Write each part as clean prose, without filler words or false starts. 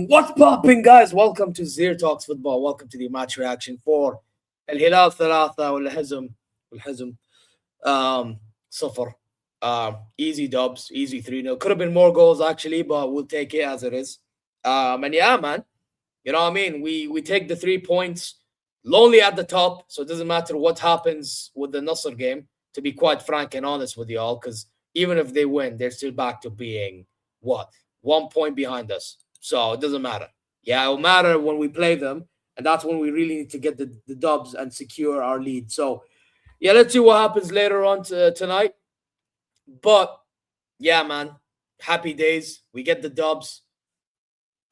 What's popping, guys? Welcome to ZeerTalks Football. Welcome to the match reaction for Hilal SFC والحزم صفر. Easy dubs, easy 3-0. Could have been more goals actually, but we'll take it as it is. And yeah, man, you know what I mean? We take the 3 points, lonely at the top, so it doesn't matter what happens with the Nasser game, to be quite frank and honest with y'all, because even if they win, they're still back to being what? 1 point behind us. So it doesn't matter. Yeah, it will matter when we play them, and that's when we really need to get the dubs and secure our lead. So yeah, let's see what happens later on tonight. But yeah, man, happy days. We get the dubs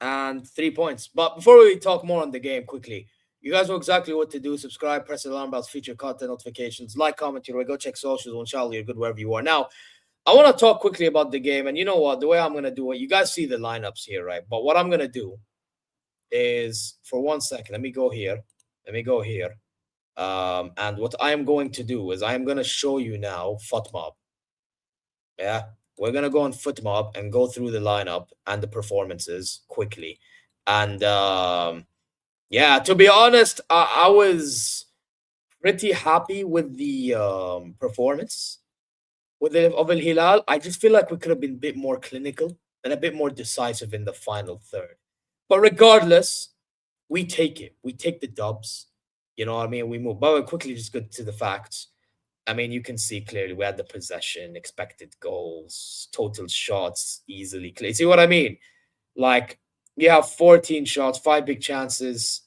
and 3 points. But before we talk more on the game quickly, you guys know exactly what to do. Subscribe, press the alarm bells, feature content notifications, like, comment, go check socials. Inshallah, you're good wherever you are. Now, I want to talk quickly about the game. And you know what? The way I'm going to do it, you guys see the lineups here, right? But what I'm going to do is, for 1 second, let me go here. And what I am going to do is I am going to show you now FUTMob. Yeah, we're going to go on FUTMob and go through the lineup and the performances quickly. And yeah, to be honest, I was pretty happy with the performance of Al Hilal. I just feel like we could have been a bit more clinical and a bit more decisive in the final third. But regardless, we take it. We take the dubs. You know what I mean? We move. But we'll quickly just go to the facts. I mean, you can see clearly we had the possession, expected goals, total shots easily clear. See what I mean? Like, you have 14 shots, 5 big chances.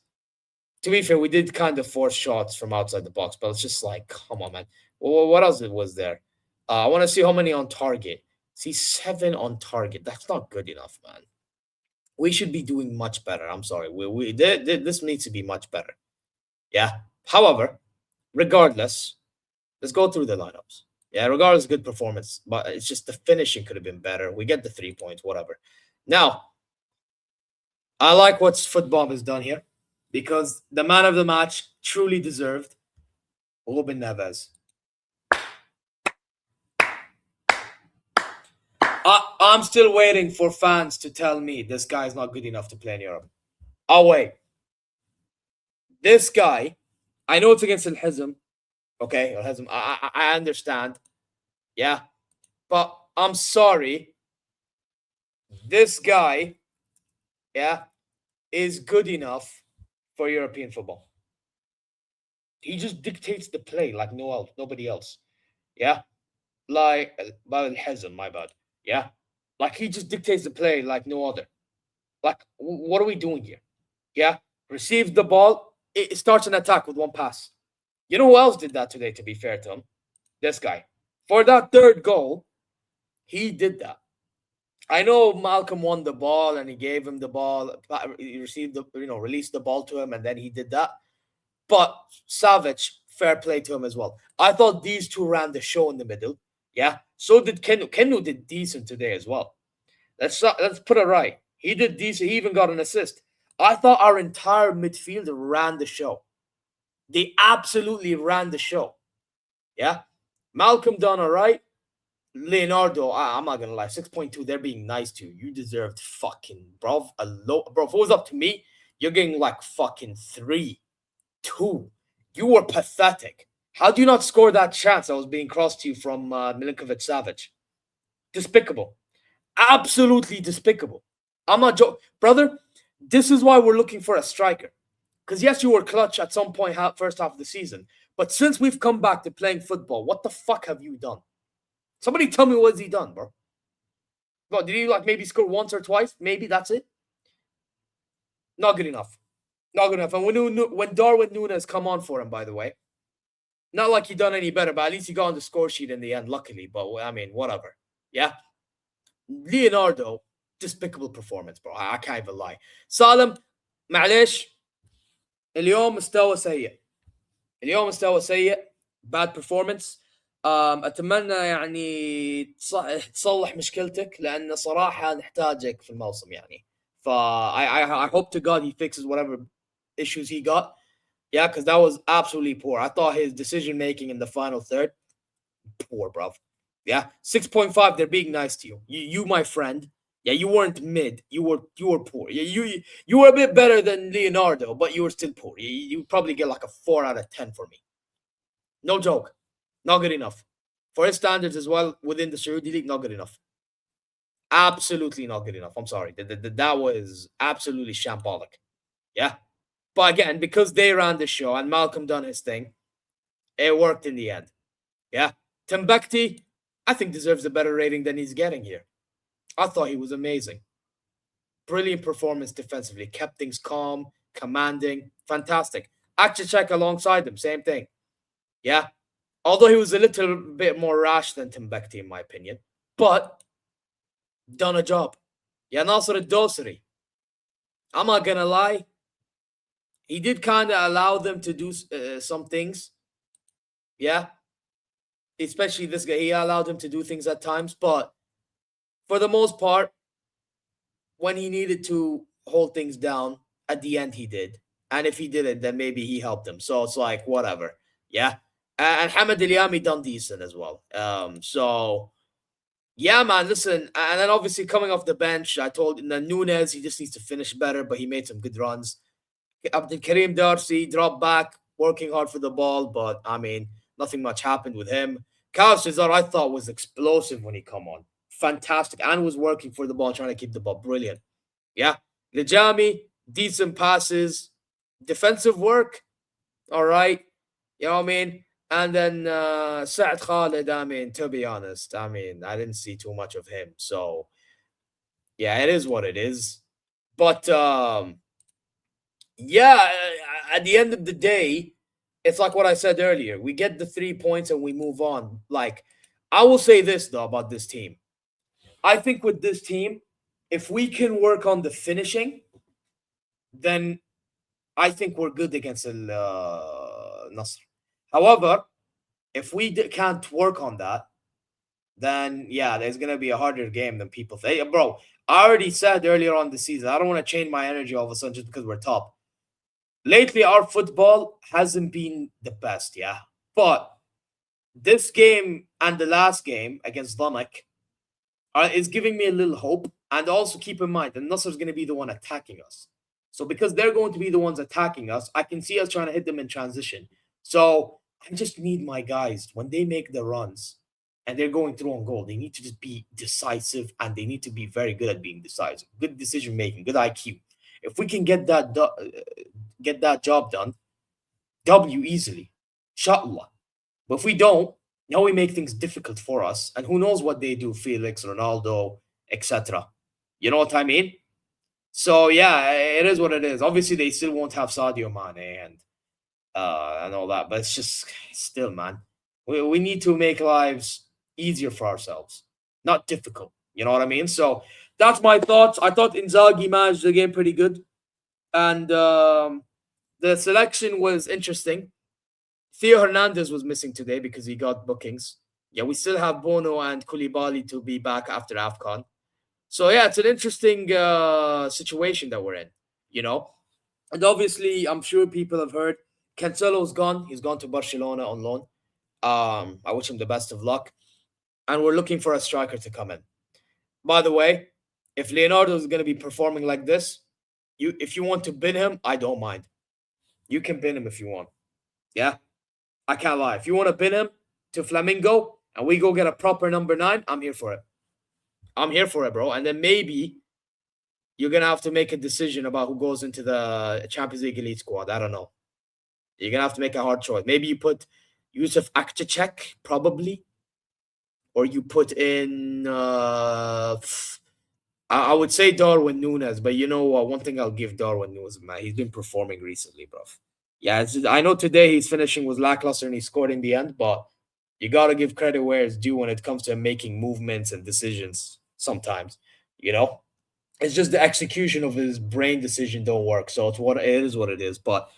To be fair, we did kind of force shots from outside the box, but it's just like, come on, man. Well, what else was there? I want to see how many on target. See, 7 on target. That's not good enough, man. We should be doing much better. I'm sorry. This needs to be much better. Yeah. However, regardless, let's go through the lineups. Yeah, regardless, good performance. But it's just the finishing could have been better. We get the 3 points, whatever. Now, I like what FUTMob has done here, because the man of the match truly deserved Ruben Neves. I'm still waiting for fans to tell me this guy is not good enough to play in Europe. I'll wait. This guy, I know it's against Al Hazm. Okay, Al Hazm, I understand. Yeah, but I'm sorry. This guy, yeah, is good enough for European football. He just dictates the play like nobody else. Yeah, like Al Hazm, my bad. Yeah, like he just dictates the play like no other. Like, what are we doing here? Yeah, receives the ball, it starts an attack with 1 pass. You know who else did that today, to be fair to him? This guy. For that 3rd goal, he did that. I know Malcolm won the ball and he gave him the ball. He received released the ball to him, and then he did that. But Savage, fair play to him as well. I thought these two ran the show in the middle. Yeah. So did Kenu. Kenu did decent today as well. Let's put it right. He did decent. He even got an assist. I thought our entire midfield ran the show. They absolutely ran the show. Yeah. Malcolm done all right. Leonardo, I'm not going to lie, 6.2, they're being nice to you. You deserved fucking, bro. Bro, if it was up to me, you're getting like fucking 3, 2. You were pathetic. How do you not score that chance that was being crossed to you from Milinkovic Savic? Despicable. Absolutely despicable. I'm not joking. Brother, this is why we're looking for a striker. Because yes, you were clutch at some point first half of the season. But since we've come back to playing football, what the fuck have you done? Somebody tell me what's he done, bro. Bro, did he like maybe score once or twice? Maybe that's it. Not good enough. Not good enough. And when Darwin Núñez come on for him, by the way, not like he done any better, but at least he got on the score sheet in the end, luckily. But I mean, whatever. Yeah. Leonardo, despicable performance, bro. I can't even lie. Salem, معليش اليوم مستوى سيء. Bad performance. اتمنى يعني تصلح مشكلتك, لان صراحه نحتاجك في الموسم يعني. I hope to God he fixes whatever issues he got. Yeah, because that was absolutely poor. I thought his decision making in the final third, poor, bro. Yeah, 6.5. They're being nice to you. You, my friend. Yeah, you weren't mid. You were poor. Yeah, you were a bit better than Leonardo, but you were still poor. You probably get like a 4 out of 10 for me. No joke. Not good enough. For his standards as well within the Saudi League, not good enough. Absolutely not good enough. I'm sorry. That was absolutely shambolic. Yeah. But again, because they ran the show and Malcolm done his thing, it worked in the end. Yeah. Timbuktu, I think deserves a better rating than he's getting here. I thought he was amazing. Brilliant performance defensively. Kept things calm, commanding. Fantastic. Check alongside him, same thing. Yeah. Although he was a little bit more rash than Timbuktu, in my opinion. But done a job. Yeah, Nasser al-Dosari. I'm not gonna lie. He did kind of allow them to do some things. Yeah. Especially this guy. He allowed him to do things at times. But for the most part, when he needed to hold things down, at the end he did. And if he didn't, then maybe he helped him. So it's like, whatever. Yeah. And Hamad Al-Yami done decent as well. So yeah, man, listen. And then obviously coming off the bench, I told Nunes he just needs to finish better, but he made some good runs. Abdul Karim Darcy dropped back, working hard for the ball, but I mean, nothing much happened with him. Kyle Cesar, I thought was explosive when he come on. Fantastic. And was working for the ball, trying to keep the ball. Brilliant. Yeah. Lijami, decent passes, defensive work. All right. You know what I mean? And then Saad Khalid, I mean, to be honest, I mean, I didn't see too much of him. So yeah, it is what it is. But yeah, at the end of the day, it's like what I said earlier. We get the 3 points and we move on. Like, I will say this though about this team. I think with this team, if we can work on the finishing, then I think we're good against Nasr. However, if we can't work on that, then yeah, there's gonna be a harder game than people think. Bro, I already said earlier on the season, I don't want to change my energy all of a sudden just because we're top. Lately, our football hasn't been the best, yeah. But this game and the last game against Damak is giving me a little hope. And also keep in mind that Nasser is going to be the one attacking us. So because they're going to be the ones attacking us, I can see us trying to hit them in transition. So I just need my guys, when they make the runs and they're going through on goal, they need to just be decisive and they need to be very good at being decisive. Good decision making, good IQ. If we can get that job done, W easily. Inshallah. But if we don't, now we make things difficult for us. And who knows what they do, Felix, Ronaldo, etc. You know what I mean? So yeah, it is what it is. Obviously, they still won't have Sadio Mane and all that, but it's just still, man. We need to make lives easier for ourselves, not difficult. You know what I mean? So that's my thoughts. I thought Inzaghi managed the game pretty good, and the selection was interesting. Theo Hernandez was missing today because he got bookings. Yeah, we still have Bono and Koulibaly to be back after AFCON. So yeah, it's an interesting situation that we're in, you know. And obviously, I'm sure people have heard Cancelo's gone. He's gone to Barcelona on loan. I wish him the best of luck. And we're looking for a striker to come in. By the way, if Leonardo is going to be performing like this, if you want to bin him, I don't mind. You can bin him if you want. Yeah, I can't lie. If you want to bin him to Flamingo and we go get a proper number 9, I'm here for it. I'm here for it, bro. And then maybe you're going to have to make a decision about who goes into the Champions League elite squad. I don't know. You're going to have to make a hard choice. Maybe you put Yusuf Akçacek, probably. Or you put in, I would say Darwin Núñez. But you know what? One thing I'll give Darwin Núñez, man. He's been performing recently, bro. Yeah, I know today his finishing was lackluster and he scored in the end. But you got to give credit where it's due when it comes to making movements and decisions sometimes, you know? It's just the execution of his brain decision don't work. So it is what it is. But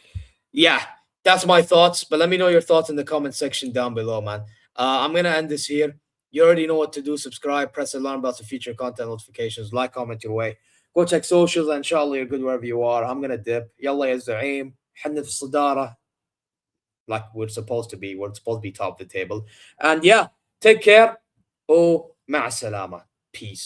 yeah, that's my thoughts. But let me know your thoughts in the comment section down below, man. I'm going to end this here. You already know what to do. Subscribe, press the alarm bell for future content notifications, like, comment your way. Go check socials and inshallah you're good wherever you are. I'm going to dip. Yalla ya Zaim. حنا في الصدارة like we're supposed to be. We're supposed to be top of the table. And yeah, take care. Oh, مع السلامة. Peace.